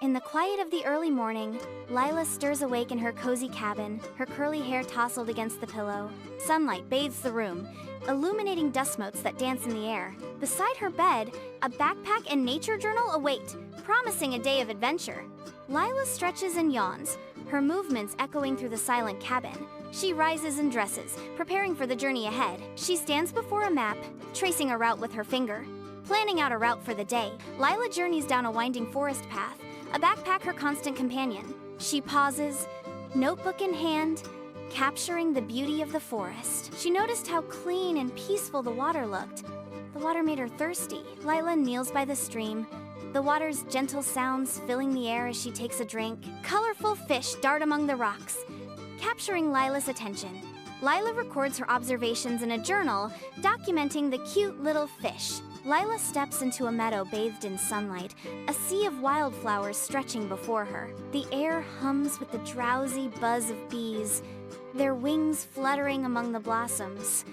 In the quiet of the early morning, Lila stirs awake in her cozy cabin, her curly hair tousled against the pillow. Sunlight bathes the room, illuminating dust motes that dance in the air. Beside her bed, a backpack and nature journal await, promising a day of adventure. Lila stretches and yawns, her movements echoing through the silent cabin. She rises and dresses, preparing for the journey ahead. She stands before a map, tracing a route with her finger. Planning out a route for the day, Lila journeys down a winding forest path, a backpack her constant companion. She pauses, notebook in hand, capturing the beauty of the forest. She noticed how clean and peaceful the water looked. The water made her thirsty. Lila kneels by the stream, the water's gentle sounds filling the air as she takes a drink. Colorful fish dart among the rocks, capturing Lila's attention. Lila records her observations in a journal, documenting the cute little fish. Lila steps into a meadow bathed in sunlight, a sea of wildflowers stretching before her. The air hums with the drowsy buzz of bees, their wings fluttering among the blossoms.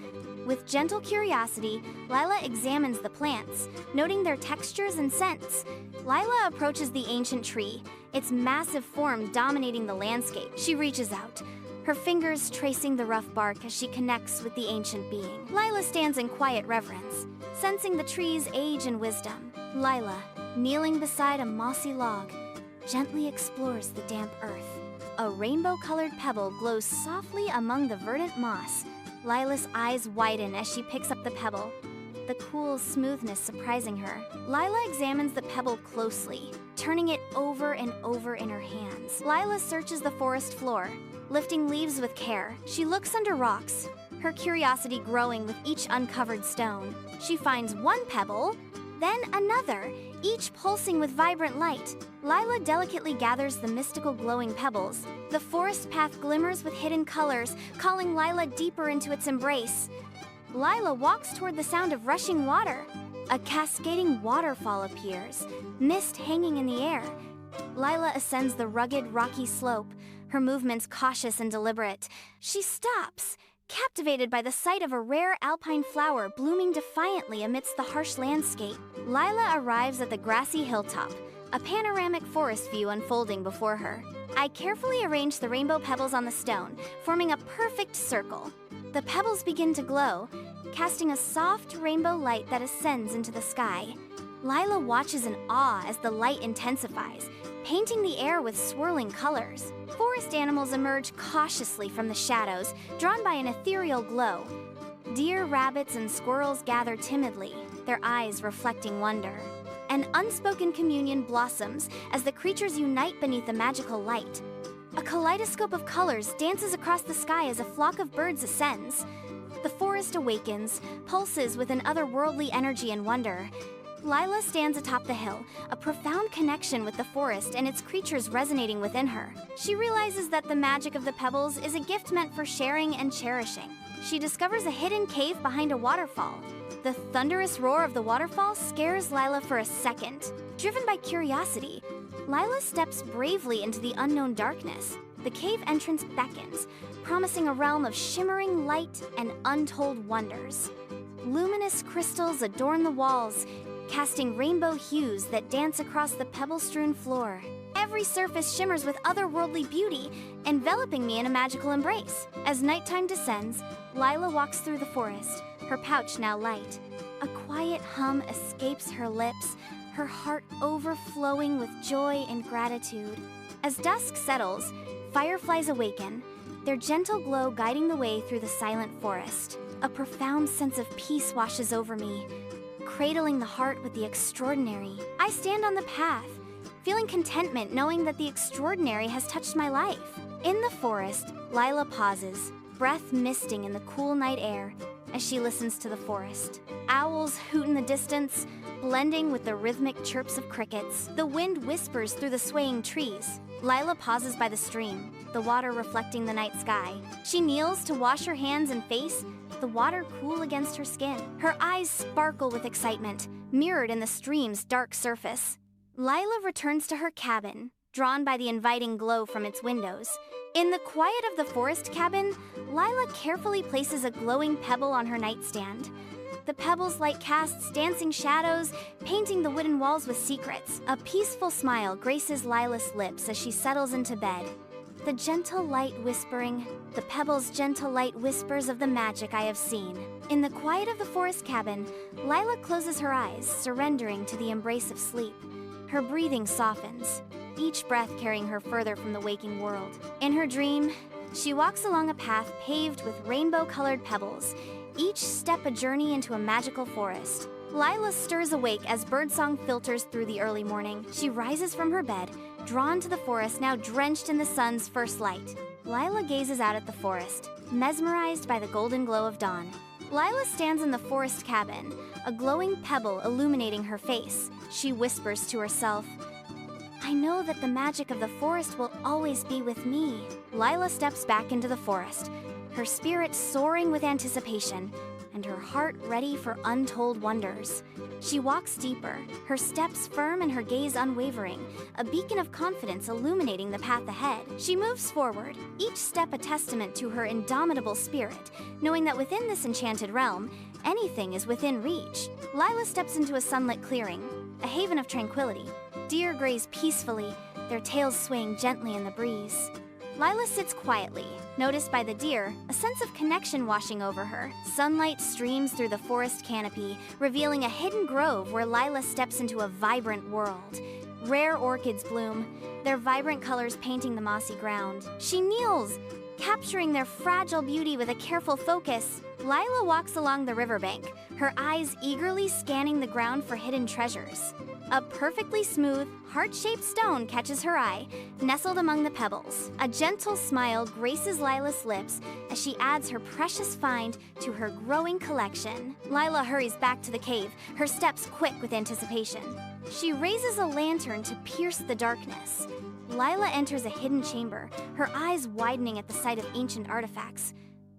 With gentle curiosity, Lila examines the plants, noting their textures and scents. Lila approaches the ancient tree, its massive form dominating the landscape. She reaches out, her fingers tracing the rough bark as she connects with the ancient being. Lila stands in quiet reverence, sensing the tree's age and wisdom. Lila, kneeling beside a mossy log, gently explores the damp earth. A rainbow-colored pebble glows softly among the verdant moss. Lila's eyes widen as she picks up the pebble, the cool smoothness surprising her. Lila examines the pebble closely, turning it over and over in her hands. Lila searches the forest floor, lifting leaves with care. She looks under rocks, her curiosity growing with each uncovered stone. She finds one pebble, then another, each pulsing with vibrant light. Lila delicately gathers the mystical glowing pebbles. The forest path glimmers with hidden colors, calling Lila deeper into its embrace. Lila walks toward the sound of rushing water. A cascading waterfall appears, mist hanging in the air. Lila ascends the rugged, rocky slope, her movements cautious and deliberate. She stops, captivated by the sight of a rare alpine flower blooming defiantly amidst the harsh landscape. Lila arrives at the grassy hilltop, a panoramic forest view unfolding before her. I carefully arrange the rainbow pebbles on the stone, forming a perfect circle. The pebbles begin to glow, casting a soft rainbow light that ascends into the sky. Lila watches in awe as the light intensifies, painting the air with swirling colors. Forest animals emerge cautiously from the shadows, drawn by an ethereal glow. Deer, rabbits, and squirrels gather timidly, their eyes reflecting wonder. An unspoken communion blossoms as the creatures unite beneath the magical light. A kaleidoscope of colors dances across the sky as a flock of birds ascends. The forest awakens, pulses with an otherworldly energy and wonder. Lila stands atop the hill, a profound connection with the forest and its creatures resonating within her. She realizes that the magic of the pebbles is a gift meant for sharing and cherishing. She discovers a hidden cave behind a waterfall. The thunderous roar of the waterfall scares Lila for a second. Driven by curiosity, Lila steps bravely into the unknown darkness. The cave entrance beckons, promising a realm of shimmering light and untold wonders. Luminous crystals adorn the walls, casting rainbow hues that dance across the pebble-strewn floor. Every surface shimmers with otherworldly beauty, enveloping me in a magical embrace. As nighttime descends, Lila walks through the forest, her pouch now light. A quiet hum escapes her lips, her heart overflowing with joy and gratitude. As dusk settles, fireflies awaken, their gentle glow guiding the way through the silent forest. A profound sense of peace washes over me, cradling the heart with the extraordinary. I stand on the path, feeling contentment knowing that the extraordinary has touched my life. In the forest, Lila pauses, breath misting in the cool night air as she listens to the forest. Owls hoot in the distance, blending with the rhythmic chirps of crickets. The wind whispers through the swaying trees. Lila pauses by the stream, the water reflecting the night sky. She kneels to wash her hands and face, the water cool against her skin. Her eyes sparkle with excitement, mirrored in the stream's dark surface. Lila returns to her cabin, drawn by the inviting glow from its windows. In the quiet of the forest cabin, Lila carefully places a glowing pebble on her nightstand. The pebbles light casts dancing shadows, painting the wooden walls with secrets. A peaceful smile graces Lila's lips as she settles into bed. The pebbles' gentle light whispers of the magic I have seen. In the quiet of the forest cabin, Lila closes her eyes, surrendering to the embrace of sleep. Her breathing softens, each breath carrying her further from the waking world. In her dream, she walks along a path paved with rainbow-colored pebbles, each step a journey into a magical forest. Lila stirs awake as birdsong filters through the early morning. She rises from her bed, drawn to the forest now drenched in the sun's first light. Lila gazes out at the forest, mesmerized by the golden glow of dawn. Lila stands in the forest cabin, a glowing pebble illuminating her face. She whispers to herself, "I know that the magic of the forest will always be with me." Lila steps back into the forest, her spirit soaring with anticipation, and her heart ready for untold wonders. She walks deeper, her steps firm and her gaze unwavering, a beacon of confidence illuminating the path ahead. She moves forward, each step a testament to her indomitable spirit, knowing that within this enchanted realm, anything is within reach. Lila steps into a sunlit clearing, a haven of tranquility. Deer graze peacefully, their tails swaying gently in the breeze. Lila sits quietly, noticed by the deer, a sense of connection washing over her. Sunlight streams through the forest canopy, revealing a hidden grove where Lila steps into a vibrant world. Rare orchids bloom, their vibrant colors painting the mossy ground. She kneels, capturing their fragile beauty with a careful focus. Lila walks along the riverbank, her eyes eagerly scanning the ground for hidden treasures. A perfectly smooth, heart-shaped stone catches her eye, nestled among the pebbles. A gentle smile graces Lila's lips as she adds her precious find to her growing collection. Lila hurries back to the cave, her steps quick with anticipation. She raises a lantern to pierce the darkness. Lila enters a hidden chamber, her eyes widening at the sight of ancient artifacts.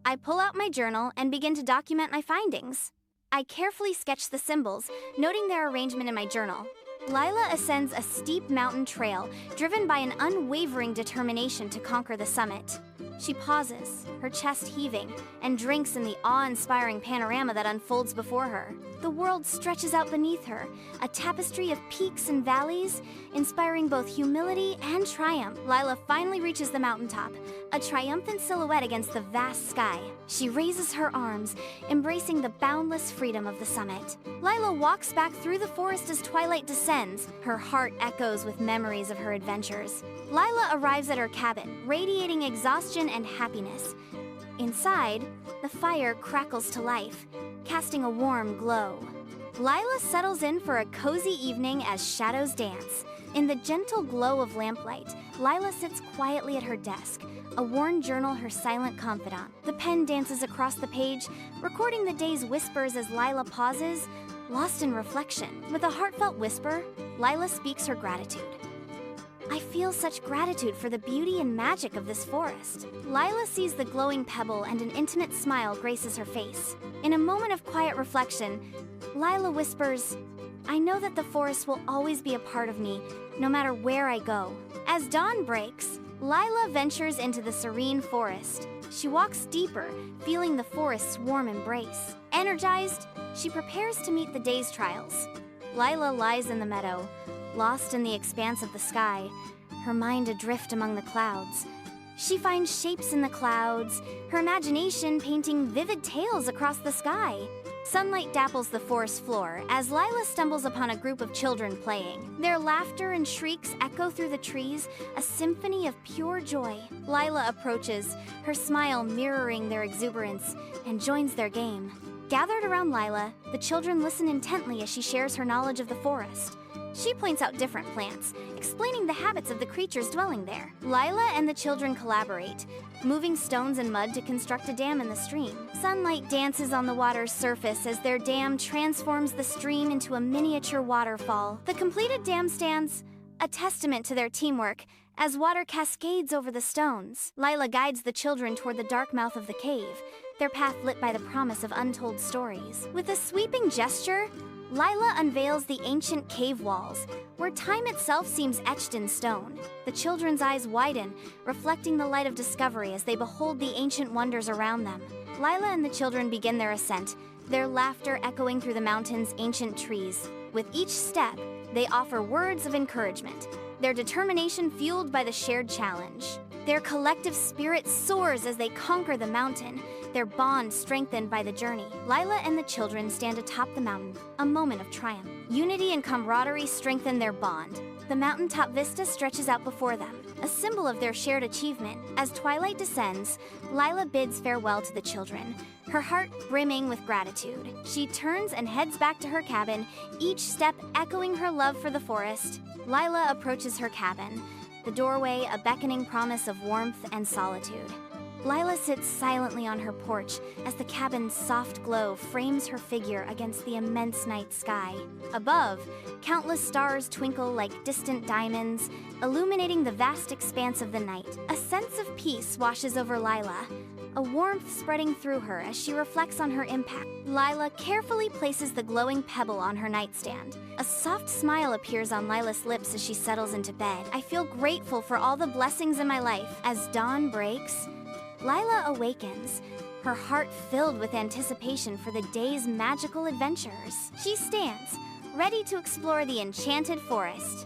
I pull out my journal and begin to document my findings. I carefully sketch the symbols, noting their arrangement in my journal. Lila ascends a steep mountain trail, driven by an unwavering determination to conquer the summit. She pauses, her chest heaving, and drinks in the awe-inspiring panorama that unfolds before her. The world stretches out beneath her, a tapestry of peaks and valleys, inspiring both humility and triumph. Lila finally reaches the mountaintop, a triumphant silhouette against the vast sky. She raises her arms, embracing the boundless freedom of the summit. Lila walks back through the forest as twilight descends. Her heart echoes with memories of her adventures. Lila arrives at her cabin, radiating exhaustion and happiness. Inside, the fire crackles to life, casting a warm glow. Lila settles in for a cozy evening as shadows dance. In the gentle glow of lamplight, Lila sits quietly at her desk, a worn journal her silent confidant. The pen dances across the page, recording the day's whispers as Lila pauses, lost in reflection. With a heartfelt whisper, Lila speaks her gratitude. I feel such gratitude for the beauty and magic of this forest. Lila sees the glowing pebble and an intimate smile graces her face. In a moment of quiet reflection, Lila whispers, I know that the forest will always be a part of me, no matter where I go. As dawn breaks, Lila ventures into the serene forest. She walks deeper, feeling the forest's warm embrace. Energized, she prepares to meet the day's trials. Lila lies in the meadow, lost in the expanse of the sky, her mind adrift among the clouds. She finds shapes in the clouds, her imagination painting vivid tales across the sky. Sunlight dapples the forest floor as Lila stumbles upon a group of children playing. Their laughter and shrieks echo through the trees, a symphony of pure joy. Lila approaches, her smile mirroring their exuberance, and joins their game. Gathered around Lila, the children listen intently as she shares her knowledge of the forest. She points out different plants, explaining the habits of the creatures dwelling there. Lila and the children collaborate, moving stones and mud to construct a dam in the stream. Sunlight dances on the water's surface as their dam transforms the stream into a miniature waterfall. The completed dam stands, a testament to their teamwork, as water cascades over the stones. Lila guides the children toward the dark mouth of the cave, their path lit by the promise of untold stories. With a sweeping gesture, Lila unveils the ancient cave walls, where time itself seems etched in stone. The children's eyes widen, reflecting the light of discovery as they behold the ancient wonders around them. Lila and the children begin their ascent, their laughter echoing through the mountain's ancient trees. With each step, they offer words of encouragement, their determination fueled by the shared challenge. Their collective spirit soars as they conquer the mountain, their bond strengthened by the journey. Lila and the children stand atop the mountain, a moment of triumph. Unity and camaraderie strengthen their bond. The mountaintop vista stretches out before them, a symbol of their shared achievement. As twilight descends, Lila bids farewell to the children, her heart brimming with gratitude. She turns and heads back to her cabin, each step echoing her love for the forest. Lila approaches her cabin, the doorway a beckoning promise of warmth and solitude. Lila sits silently on her porch as the cabin's soft glow frames her figure against the immense night sky. Above, countless stars twinkle like distant diamonds, illuminating the vast expanse of the night. A sense of peace washes over Lila, a warmth spreading through her as she reflects on her impact. Lila carefully places the glowing pebble on her nightstand. A soft smile appears on Lila's lips as she settles into bed. I feel grateful for all the blessings in my life. As dawn breaks, Lila awakens, her heart filled with anticipation for the day's magical adventures. She stands, ready to explore the enchanted forest.